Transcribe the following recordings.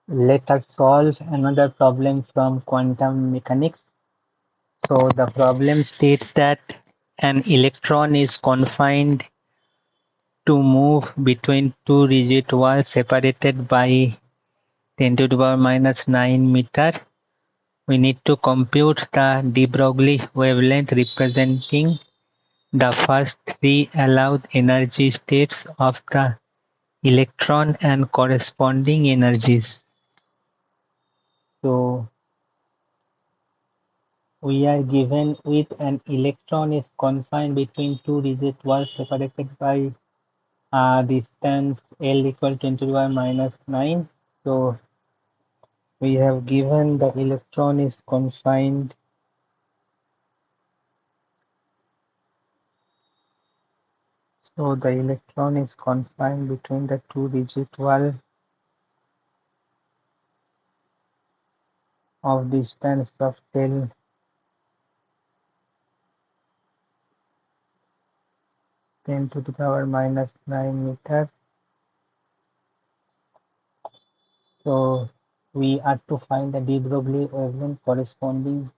Let us solve another problem from quantum mechanics. So the problem states that an electron is confined to move between two rigid walls separated by 10 to the power minus 9 meter. We need to compute the de Broglie wavelength representing the first three allowed energy states of the electron and corresponding energies. So we are given with an electron is confined between two rigid walls separated by a distance L equal to 10 to the power minus 9. So we have given the electron is confined. So the electron is confined between the two rigid wall of distance of 10 to the power minus 9 meter. So we are to find the de Broglie wavelength corresponding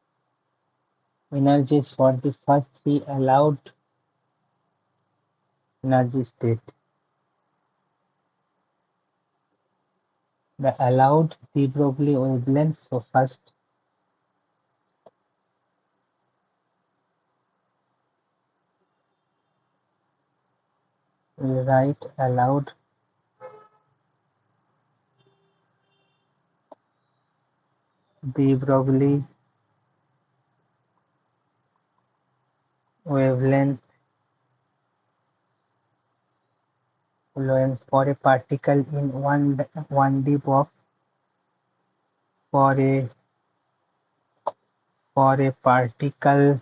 energies for the first three allowed energy state. The allowed de Broglie wavelength. So first we write allowed de Broglie wavelength for a particle in 1D box for a particle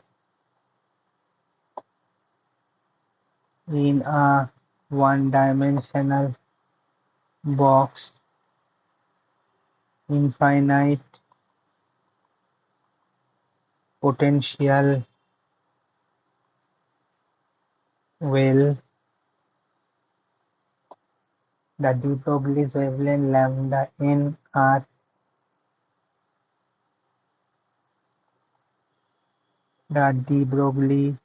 in a one-dimensional box, infinite potential will the de Broglie wavelength lambda n r the de Broglie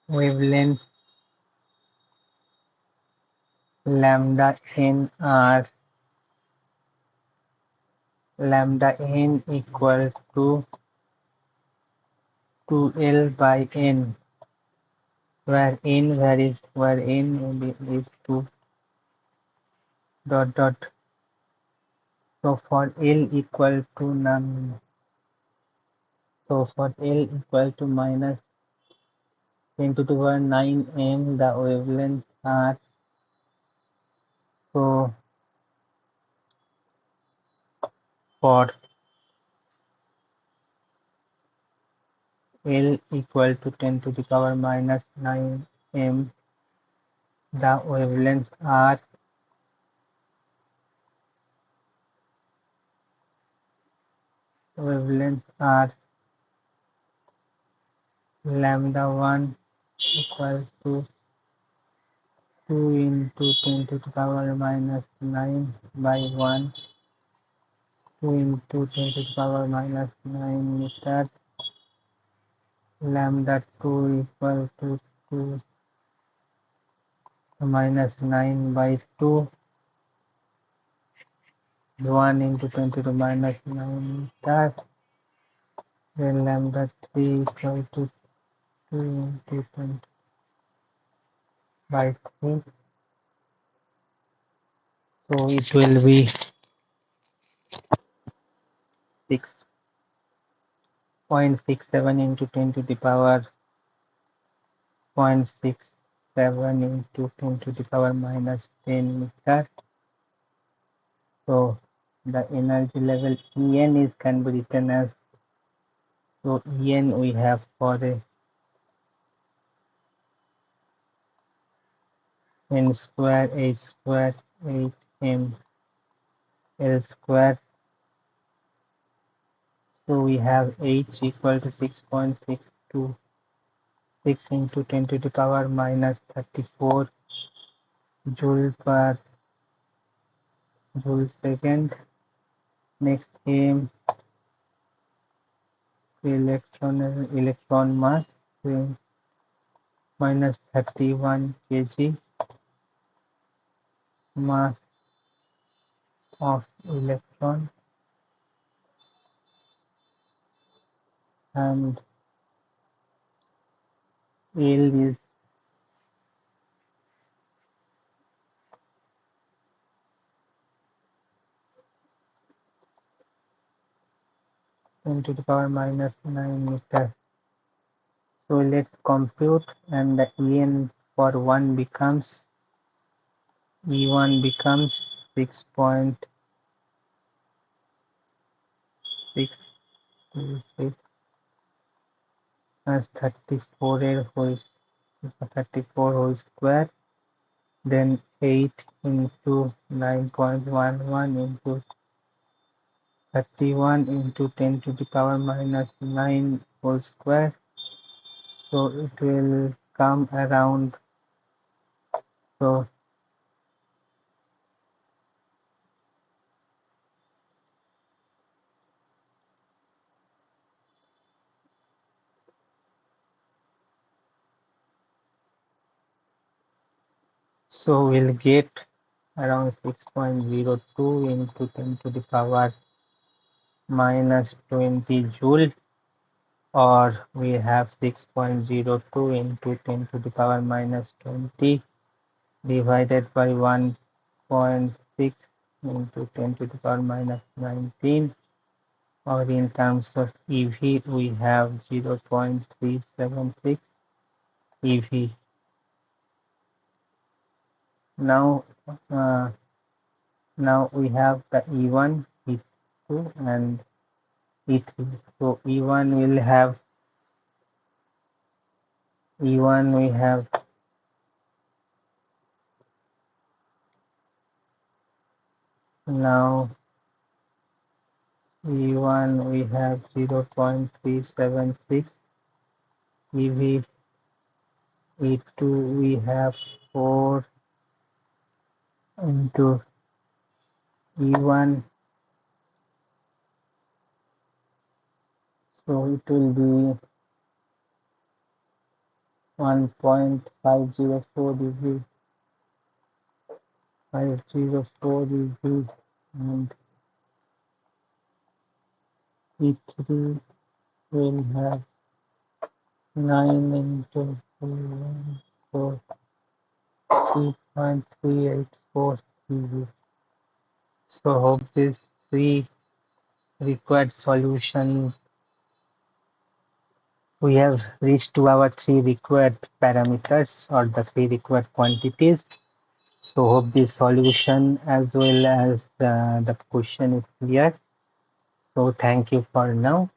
wavelength lambda n r lambda n equal to 2L by n, where n is 2 dot dot. So for L equal to none. So for L equal to minus 10 to the power 9 m, the wavelengths are so for L equal to 10 to the power minus 9 m, the wavelengths are lambda 1 equal to 2 into 10 to the power minus 9 by 1, 2 into 10 to the power minus 9 meter, lambda 2 equal to 2 minus 9 by 2, 1 into 10 to the minus 9 meter, then lambda 3 equal to 2 into 10 by 3. So it will be 6.67 into 10 to the power 0.67 into 10 to the power minus 10 meter. So the energy level En can be written as, so En we have for a n square h square 8 m L square. So we have h equal to 6.62 6 into 10 to the power minus 34 joule per joule second. Next came electron mass minus 31 kg mass of electron, and L is 10 to the power minus 9 meter. So let's compute, and the En for E1 becomes 6.626 as 34 whole square, then 8 into 9.11 into 31 into 10 to the power minus 9 whole square. So it will come around, so we'll get around 6.02 into 10 to the power minus 20 joule, or we have 6.02 into 10 to the power minus 20 divided by 1.6 into 10 to the power minus 19, or in terms of EV we have 0.376 EV. Now we have the E1, E2 and E3. So E1 will have now E1 we have 0.376 EV. E2 we have 4 into E1, so it will be 1.504 degree, 504 degree, and E3 will have 9 into 4, 2.384 degree. So hope this three required solution, we have reached to our three required parameters or the three required quantities. So hope this solution as well as the question is clear. So thank you for now.